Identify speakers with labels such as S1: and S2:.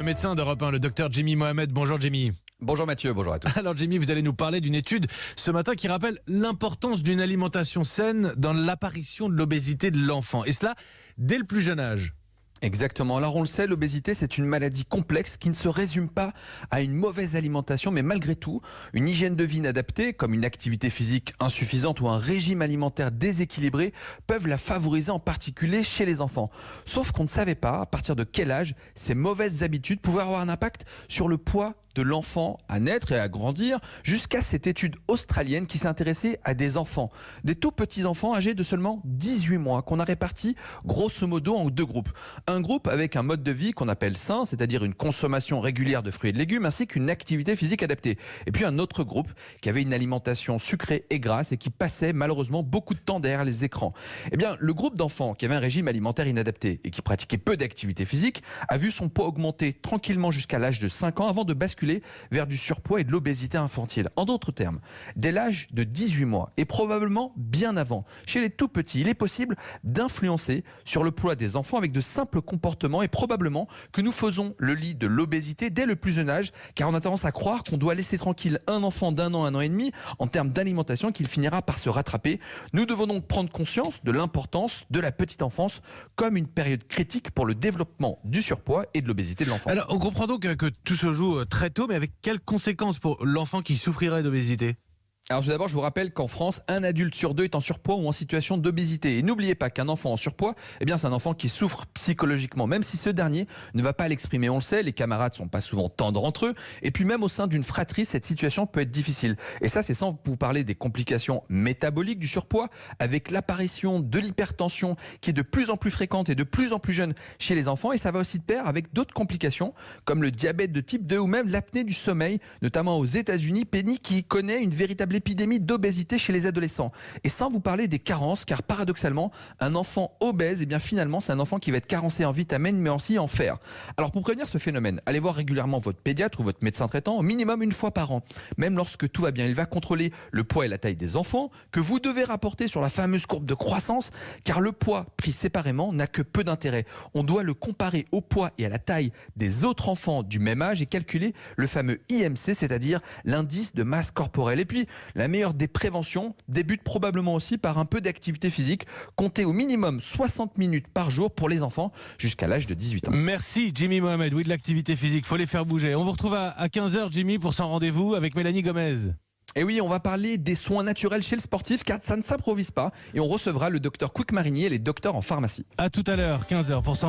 S1: Le médecin d'Europe 1, le docteur Jimmy Mohamed. Bonjour Jimmy.
S2: Bonjour Mathieu, bonjour à tous.
S1: Alors Jimmy, vous allez nous parler d'une étude ce matin qui rappelle l'importance d'une alimentation saine dans l'apparition de l'obésité de l'enfant. Et cela dès le plus jeune âge.
S2: Exactement, alors on le sait, l'obésité c'est une maladie complexe qui ne se résume pas à une mauvaise alimentation, mais malgré tout, une hygiène de vie inadaptée, comme une activité physique insuffisante ou un régime alimentaire déséquilibré, peuvent la favoriser en particulier chez les enfants. Sauf qu'on ne savait pas à partir de quel âge ces mauvaises habitudes pouvaient avoir un impact sur le poids de l'enfant à naître et à grandir, jusqu'à cette étude australienne qui s'intéressait à des enfants, des tout petits enfants âgés de seulement 18 mois, qu'on a répartis grosso modo en deux groupes. Un groupe avec un mode de vie qu'on appelle sain, c'est-à-dire une consommation régulière de fruits et de légumes, ainsi qu'une activité physique adaptée. Et puis un autre groupe qui avait une alimentation sucrée et grasse et qui passait malheureusement beaucoup de temps derrière les écrans. Eh bien, le groupe d'enfants qui avait un régime alimentaire inadapté et qui pratiquait peu d'activité physique a vu son poids augmenter tranquillement jusqu'à l'âge de 5 ans avant de basculer vers du surpoids et de l'obésité infantile. En d'autres termes, dès l'âge de 18 mois et probablement bien avant, chez les tout petits, il est possible d'influencer sur le poids des enfants avec de simples comportements et probablement que nous faisons le lit de l'obésité dès le plus jeune âge, car on a tendance à croire qu'on doit laisser tranquille un enfant d'1 an, 1 an et demi en termes d'alimentation, qu'il finira par se rattraper. Nous devons donc prendre conscience de l'importance de la petite enfance comme une période critique pour le développement du surpoids et de l'obésité de l'enfant.
S1: Alors on comprend donc que tout se joue très tôt, mais avec quelles conséquences pour l'enfant qui souffrirait d'obésité ?
S2: Alors tout d'abord, je vous rappelle qu'en France, un adulte sur deux est en surpoids ou en situation d'obésité. Et n'oubliez pas qu'un enfant en surpoids, c'est un enfant qui souffre psychologiquement, même si ce dernier ne va pas l'exprimer. On le sait, les camarades sont pas souvent tendres entre eux. Et puis même au sein d'une fratrie, cette situation peut être difficile. Et ça, c'est sans vous parler des complications métaboliques du surpoids, avec l'apparition de l'hypertension qui est de plus en plus fréquente et de plus en plus jeune chez les enfants. Et ça va aussi de pair avec d'autres complications, comme le diabète de type 2 ou même l'apnée du sommeil, notamment aux États-Unis, pays qui connaît une véritable épidémie d'obésité chez les adolescents. Et sans vous parler des carences, car paradoxalement, un enfant obèse, finalement, c'est un enfant qui va être carencé en vitamines, mais aussi en fer. Alors pour prévenir ce phénomène, allez voir régulièrement votre pédiatre ou votre médecin traitant, au minimum une fois par an. Même lorsque tout va bien, il va contrôler le poids et la taille des enfants, que vous devez rapporter sur la fameuse courbe de croissance, car le poids pris séparément n'a que peu d'intérêt. On doit le comparer au poids et à la taille des autres enfants du même âge et calculer le fameux IMC, c'est-à-dire l'indice de masse corporelle. Et puis, la meilleure des préventions débute probablement aussi par un peu d'activité physique. Comptez au minimum 60 minutes par jour pour les enfants jusqu'à l'âge de 18 ans.
S1: Merci Jimmy Mohamed. Oui, de l'activité physique, faut les faire bouger. On vous retrouve à 15h Jimmy pour son rendez-vous avec Mélanie Gomez.
S2: Et oui, on va parler des soins naturels chez le sportif, car ça ne s'improvise pas. Et on recevra le docteur Quick Marinier et les docteurs en pharmacie.
S1: À tout à l'heure, 15h pour son